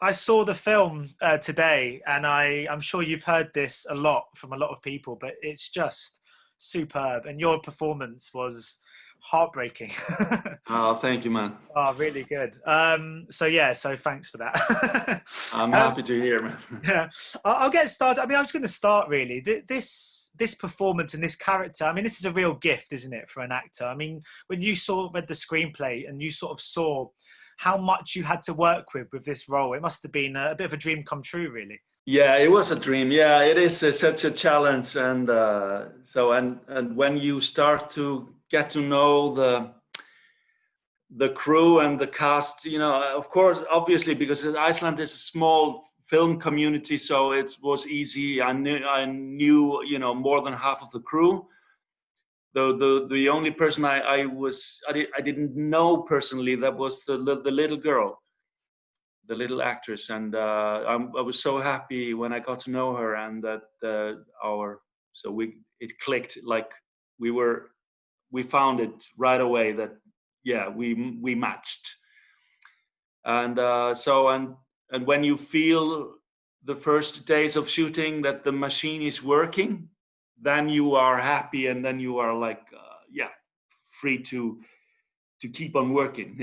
I saw the film today, and I'm sure you've heard this a lot from a lot of people, but it's just superb. And your performance was heartbreaking. Oh, thank you, man. Oh, really good. So thanks for that. I'm happy to hear, man. Yeah, I'll get started. I mean, I was going to start really. This performance and this character. I mean, this is a real gift, isn't it, for an actor? I mean, when you read the screenplay and you sort of saw how much you had to work with this role, it must have been a bit of a dream come true, really. Yeah, it was a dream. Yeah, it is such a challenge, and and when you start to get to know the crew and the cast, of course, obviously, because Iceland is a small film community, so it was easy. I knew more than half of the crew. The only person I didn't know personally, that was the little girl, the little actress, and I was so happy when I got to know her, and that it clicked, like we found it right away that we matched, and and when you feel the first days of shooting that the machine is working, then you are happy, and then you are like free to keep on working.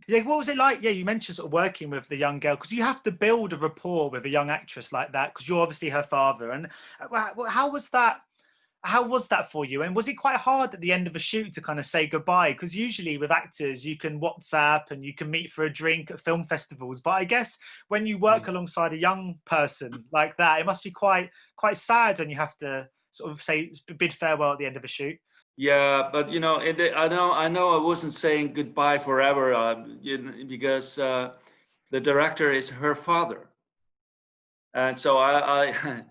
Yeah, what was it like? Yeah, you mentioned sort of working with the young girl, because you have to build a rapport with a young actress like that, because you're obviously her father. And how was that for you? And was it quite hard at the end of a shoot to kind of say goodbye? Because usually with actors, you can WhatsApp and you can meet for a drink at film festivals. But I guess when you work alongside a young person like that, it must be quite sad when you have to sort of bid farewell at the end of a shoot. Yeah, but I know I wasn't saying goodbye forever, because the director is her father, and so I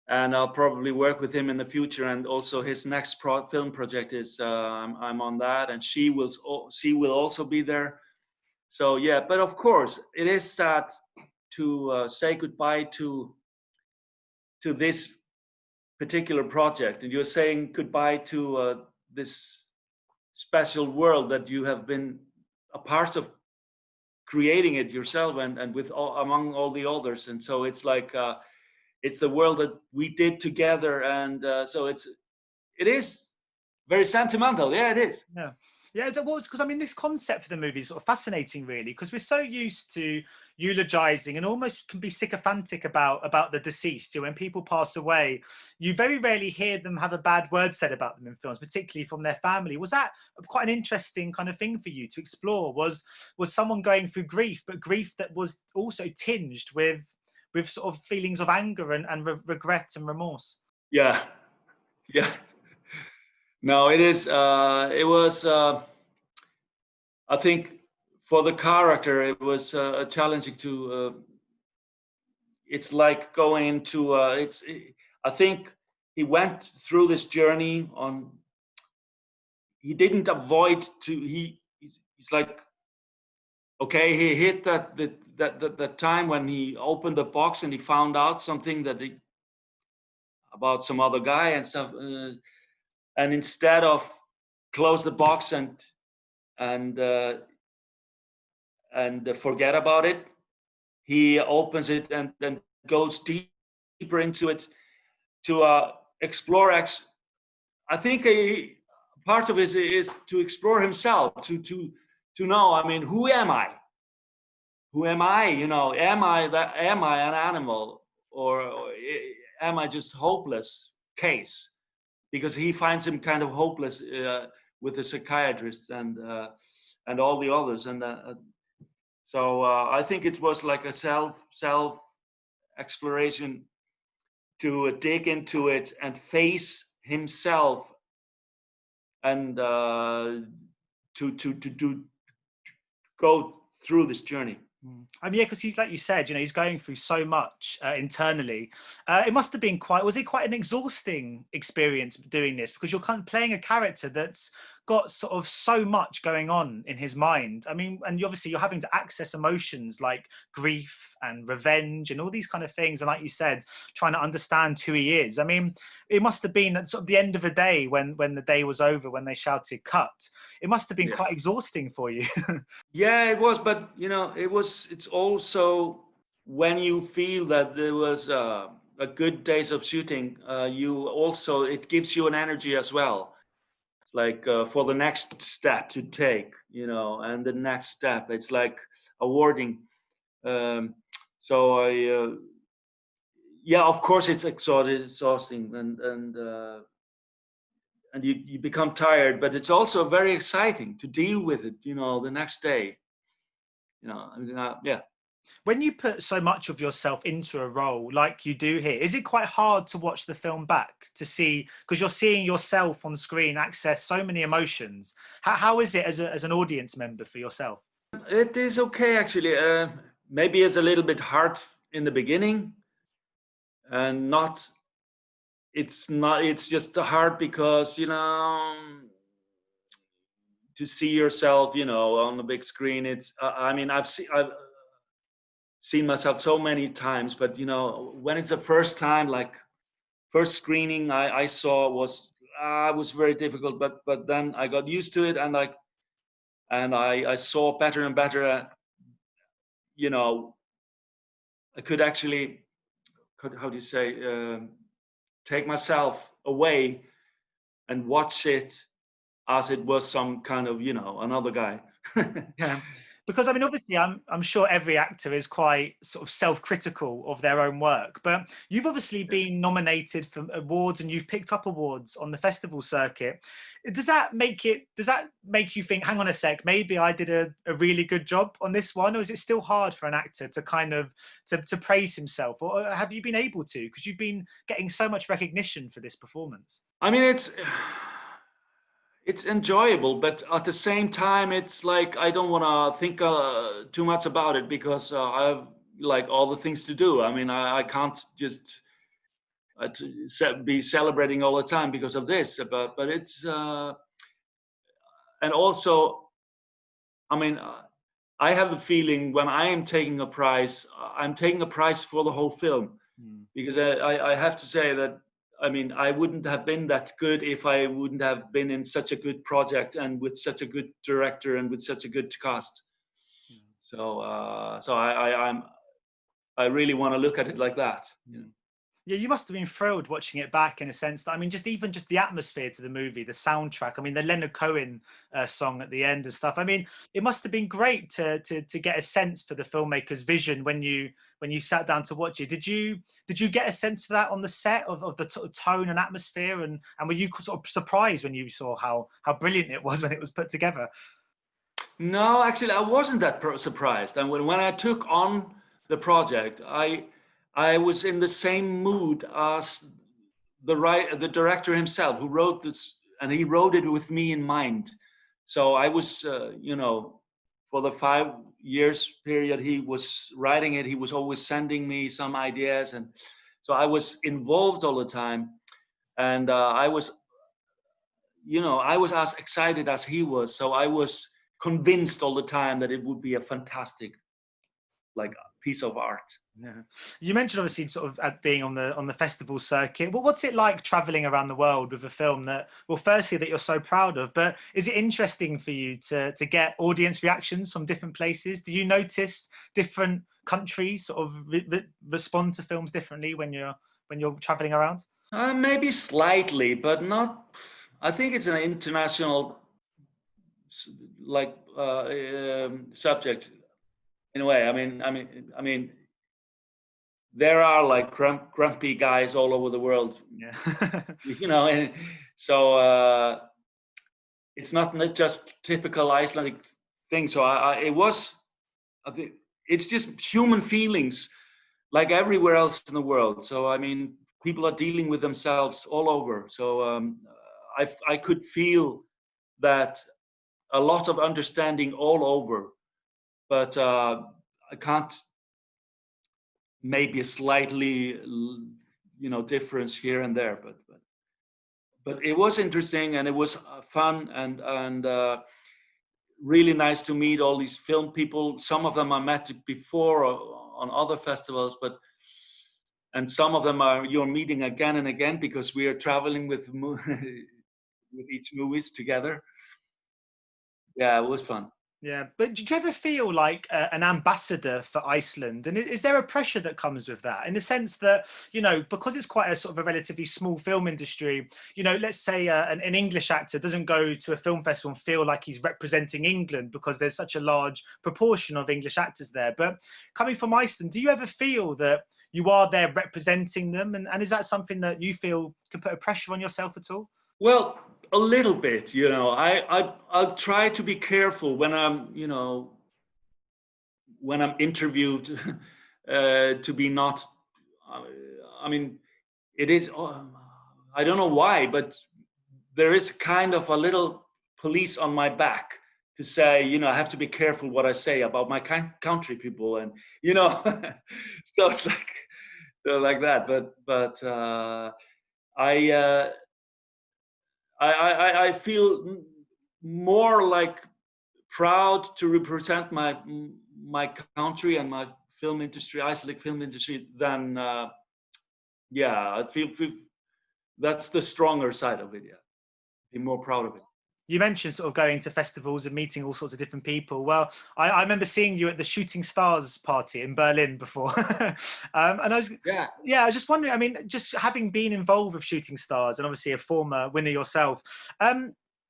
and I'll probably work with him in the future, and also his next film project is I'm on that, and she will also be there. So yeah, but of course it is sad to say goodbye to this particular project, and you're saying goodbye to this special world that you have been a part of creating it yourself, and with among all the others. And so it's like it's the world that we did together, and so it is very sentimental. Yeah, it is. Yeah, it was, because I mean, this concept for the movie is sort of fascinating, really, because we're so used to eulogizing and almost can be sycophantic about the deceased. When people pass away, you very rarely hear them have a bad word said about them in films, particularly from their family. Was that quite an interesting kind of thing for you to explore? Was someone going through grief, but grief that was also tinged with sort of feelings of anger and regret and remorse? Yeah. No, it is. It was. I think for the character, it was challenging to. It's like going into. I think he went through this journey on. He didn't avoid to. He's like. Okay, he hit that time when he opened the box and he found out something about some other guy and stuff. And instead of close the box and forget about it, he opens it and then goes deeper into it to explore. I think a part of it is to explore himself, to know. I mean, who am I? Who am I? Am I an animal, or am I just hopeless case? Because he finds him kind of hopeless with the psychiatrist and all the others, and so I think it was like a self exploration to dig into it and face himself, and to go through this journey. I mean, yeah, because like you said, he's going through so much internally. It must have been was it quite an exhausting experience doing this? Because you're kind of playing a character that's got sort of so much going on in his mind. I mean, and obviously you're having to access emotions like grief and revenge and all these kind of things. And like you said, trying to understand who he is. I mean, it must have been at sort of the end of the day when the day was over, when they shouted cut. It must have been quite exhausting for you. Yeah, it was. But it's also when you feel that there was a good days of shooting, you also, it gives you an energy as well. It's like for the next step to take, you know, and the next step, it's like awarding. So yeah, of course it's exhausting, and you become tired, but it's also very exciting to deal with it, you know, the next day, you know. Yeah. When you put so much of yourself into a role like you do here, is it quite hard to watch the film back to see, because you're seeing yourself on screen access so many emotions? How is it as an audience member for yourself? It is okay, actually. Maybe it's a little bit hard in the beginning, and it's just hard because, you know, to see yourself, you know, on the big screen. It's I mean, I've seen myself so many times, but you know, when it's the first time, like first screening I saw was very difficult, but then I got used to it, and I saw better and better. You know, I could actually, how do you say, take myself away and watch it as it was some kind of, you know, another guy. Yeah. Because I mean, obviously, I'm sure every actor is quite sort of self-critical of their own work, but you've obviously been nominated for awards and you've picked up awards on the festival circuit. Does that make you think, hang on a sec, maybe I did a really good job on this one? Or is it still hard for an actor to kind of to praise himself? Or have you been able to, because you've been getting so much recognition for this performance? I mean, it's enjoyable, but at the same time, it's like I don't want to think too much about it, because I have like all the things to do. I mean, I can't just be celebrating all the time because of this. But it's and also, I mean, I have the feeling when I am taking a prize, I'm taking a prize for the whole film, because I have to say that, I mean, I wouldn't have been that good if I wouldn't have been in such a good project and with such a good director and with such a good cast. So I really want to look at it like that. You know? Yeah, you must have been thrilled watching it back, in a sense that, I mean, just the atmosphere to the movie, the soundtrack. I mean, the Leonard Cohen song at the end and stuff. I mean, it must have been great to get a sense for the filmmaker's vision when you sat down to watch it. Did you get a sense of that on the set of the tone and atmosphere, and were you sort of surprised when you saw how brilliant it was when it was put together? No, actually, I wasn't that surprised. And when I took on the project, I was in the same mood as the director himself, who wrote this, and he wrote it with me in mind. So I was, you know, for the 5 years period he was writing it, he was always sending me some ideas, and so I was involved all the time, and I was, you know, I was as excited as he was. So I was convinced all the time that it would be a fantastic, like, piece of art. Yeah. You mentioned obviously sort of being on the festival circuit. Well, what's it like traveling around the world with a film that, well, firstly, that you're so proud of, but is it interesting for you to get audience reactions from different places? Do you notice different countries sort of respond to films differently when you're traveling around? Maybe slightly, but not. I think it's an international, like, subject in a way. I mean, there are like grumpy guys all over the world. Yeah. You know, and so it's not just typical Icelandic thing. So I think it's just human feelings, like everywhere else in the world. So I mean, people are dealing with themselves all over. So I could feel that a lot of understanding all over, but I can't. Maybe a slightly, you know, difference here and there, but it was interesting, and it was fun, and really nice to meet all these film people. Some of them I met before on other festivals, and some of them you're meeting again and again because we are traveling with with each movies together. Yeah, it was fun. Yeah, but did you ever feel like an ambassador for Iceland? And is there a pressure that comes with that, in the sense that, you know, because it's quite a sort of a relatively small film industry, you know, let's say an English actor doesn't go to a film festival and feel like he's representing England because there's such a large proportion of English actors there. But coming from Iceland, do you ever feel that you are there representing them? And is that something that you feel can put a pressure on yourself at all? Well, a little bit, you know. I'll try to be careful when I'm, you know, when I'm interviewed, to be not. Uh, I mean, it is. I don't know why, but there is kind of a little police on my back to say, you know, I have to be careful what I say about my country people, and you know, so it's like that. But I. I feel more like proud to represent my country and my film industry, Icelandic film industry, than yeah. I feel that's the stronger side of it. Yeah, be more proud of it. You mentioned sort of going to festivals and meeting all sorts of different people. Well, I remember seeing you at the Shooting Stars party in Berlin before. And I was just wondering, I mean, just having been involved with Shooting Stars and obviously a former winner yourself,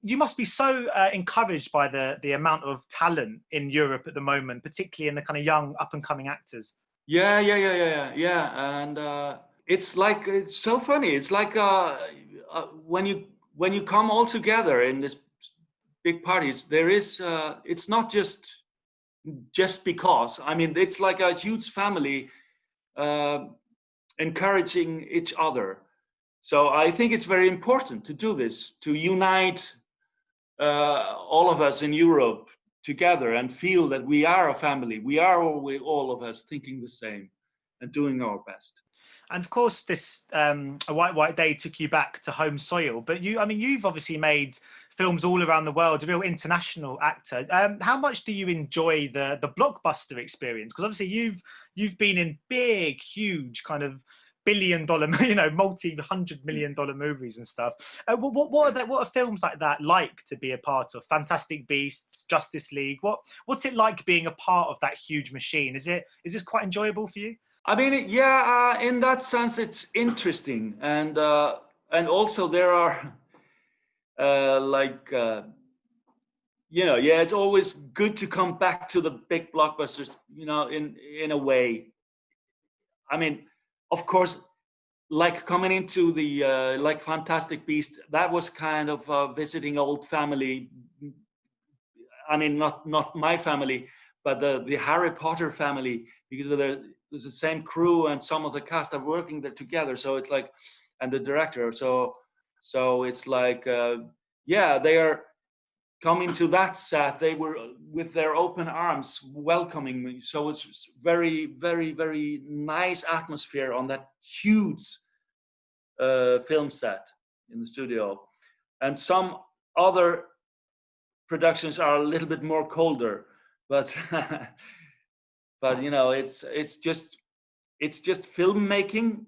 you must be so encouraged by the amount of talent in Europe at the moment, particularly in the kind of young up and coming actors. Yeah. And it's so funny. It's like when you come all together in this big parties, there is it's not just because. I mean, it's like a huge family encouraging each other. So I think it's very important to do this, to unite all of us in Europe together and feel that we are a family. We are all of us thinking the same and doing our best. And of course, this A White Day took you back to home soil. But you've obviously made films all around the world, a real international actor. How much do you enjoy the blockbuster experience? Because obviously you've been in big, huge kind of billion-dollar, you know, multi-$100 million movies and stuff. What are films like that like to be a part of? Fantastic Beasts, Justice League. What's it like being a part of that huge machine? Is this quite enjoyable for you? I mean, yeah, in that sense, it's interesting, and also there are you know, yeah, it's always good to come back to the big blockbusters, you know, in a way. I mean, of course, like coming into the like Fantastic Beast, that was kind of visiting old family. I mean, not my family, but the Harry Potter family, because there's the same crew and some of the cast are working there together. So it's like, and the director. So it's like, yeah, they are coming to that set. They were with their open arms welcoming me. So it's very, very, very nice atmosphere on that huge film set in the studio. And some other productions are a little bit more colder, but but you know, it's just filmmaking,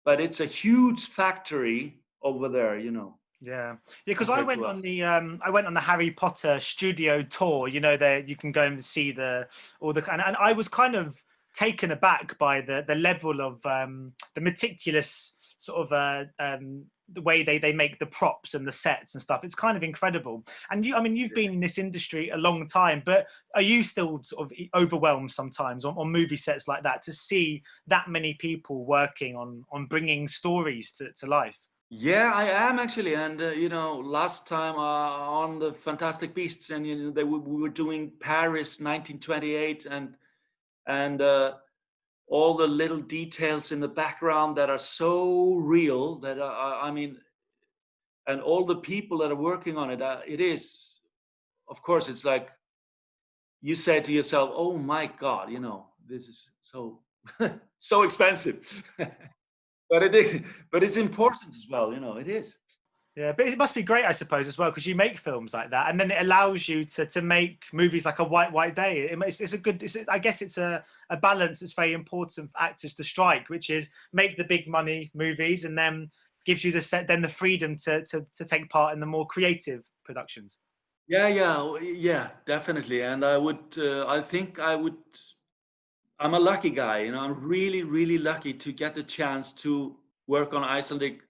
but it's a huge factory over there, you know. Yeah, because I went on the Harry Potter studio tour. You know, there you can go and see and I was kind of taken aback by the level of the meticulous sort of the way they make the props and the sets and stuff. It's kind of incredible. And you've been in this industry a long time, but are you still sort of overwhelmed sometimes on movie sets like that to see that many people working on bringing stories to life? Yeah, I am actually, and you know, last time on the Fantastic Beasts, and you know, we were doing Paris 1928, and all the little details in the background that are so real that I mean, and all the people that are working on it. It is, of course, it's like you say to yourself, "Oh my God, you know, this is so so expensive." But it's important as well, you know. It is. Yeah, but it must be great, I suppose, as well, because you make films like that, and then it allows you to make movies like A White Day. I guess it's a balance that's very important for actors to strike, which is make the big money movies, and then gives you the freedom to take part in the more creative productions. Yeah, definitely. And I think I'm a lucky guy, you know, I'm really, really lucky to get the chance to work on Icelandic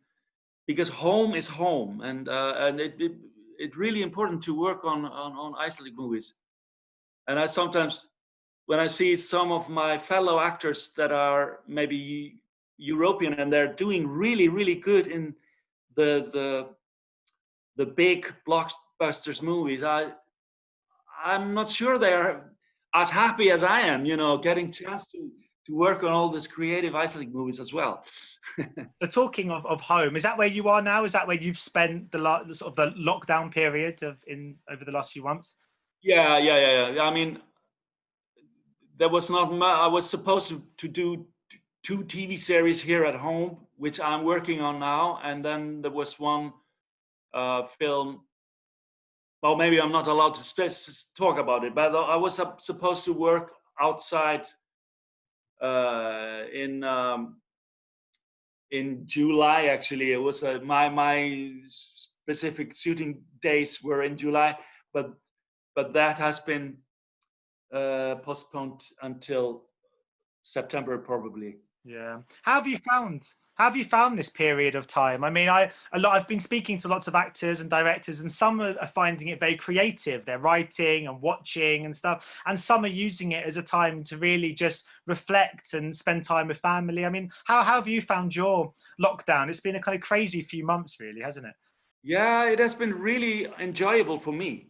because home is home, and it really important to work on Icelandic movies. And I sometimes, when I see some of my fellow actors that are maybe European and they're doing really, really good in the the big blockbusters movies, I'm not sure they're as happy as I am, you know, getting chance to work on all these creative Icelandic movies as well. So talking of home, is that where you are now? Is that where you've spent the sort of the lockdown period over the last few months? Yeah. I mean, there was not much. I was supposed to do two TV series here at home, which I'm working on now, and then there was one film. Well, maybe I'm not allowed to talk about it, but I was supposed to work outside uh, in um, in July. Actually, it was my specific shooting days were in July, but that has been postponed until September probably. Yeah. How have you found this period of time? I mean, I've been speaking to lots of actors and directors, and some are finding it very creative. They're writing and watching and stuff, and some are using it as a time to really just reflect and spend time with family. I mean, how have you found your lockdown? It's been a kind of crazy few months, really, hasn't it? Yeah, it has been really enjoyable for me.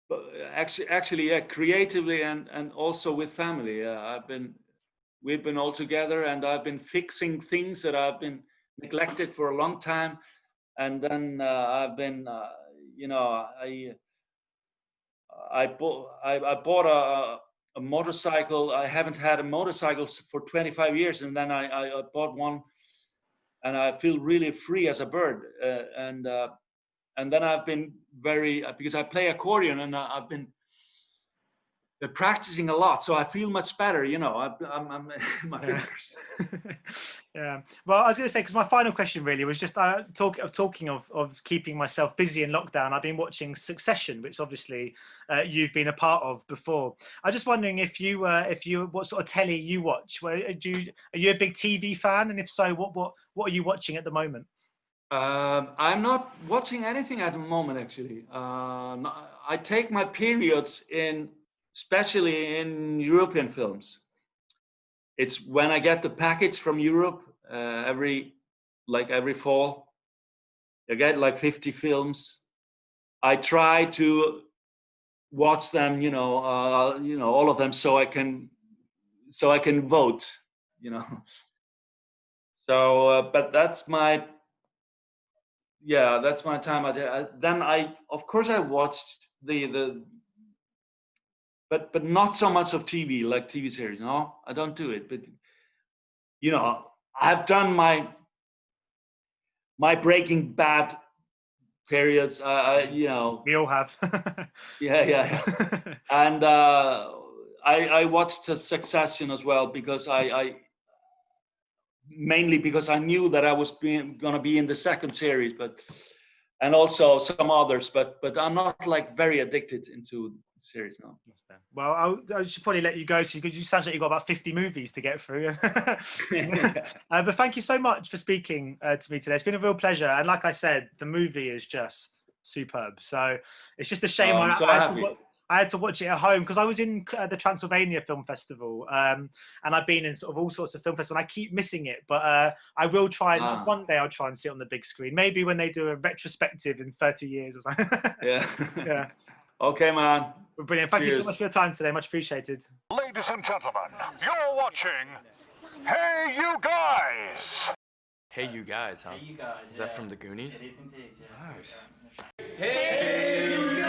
But actually, yeah, creatively and also with family. We've been all together, and I've been fixing things that I've been neglected for a long time. And then I've been, you know, I bought a motorcycle. I haven't had a motorcycle for 25 years, and then I bought one, and I feel really free as a bird. And then I've been very because I play accordion, and I've been practicing a lot, so I feel much better. You know, I'm my Yeah. fingers. Yeah. Well, I was going to say, because my final question really was just talking of keeping myself busy in lockdown. I've been watching Succession, which obviously you've been a part of before. I'm just wondering if you what sort of telly you watch. Are you a big TV fan, and if so, what are you watching at the moment? I'm not watching anything at the moment, actually. I take my periods especially in European films. It's when I get the package from Europe every fall. I get like 50 films. I try to watch them, all of them, so I can vote, you know. So, but that's my time. Then of course, I watched but not so much of TV, like TV series. No, I don't do it. But you know, I've done my Breaking Bad periods. We all have. Yeah. And I watched the Succession as well because I mainly because I knew that I was going to be in the second series, and also some others, but I'm not like very addicted into the series now. Well, I should probably let you go, so you sound like you've got about 50 movies to get through. But thank you so much for speaking to me today. It's been a real pleasure, and like I said, the movie is just superb. So it's just a shame I'm so happy. I had to watch it at home because I was in the Transylvania Film Festival, and I've been in sort of all sorts of film festivals. And I keep missing it, but I will try and one day I'll try and see it on the big screen. Maybe when they do a retrospective in 30 years or something. Yeah. Yeah. Okay, man. Brilliant. Thank you so much for your time today. Much appreciated. Ladies and gentlemen, you're watching Hey You Guys! Hey You Guys, huh? Hey, you guys. Is that from the Goonies? It is indeed, yes. Nice. Hey, you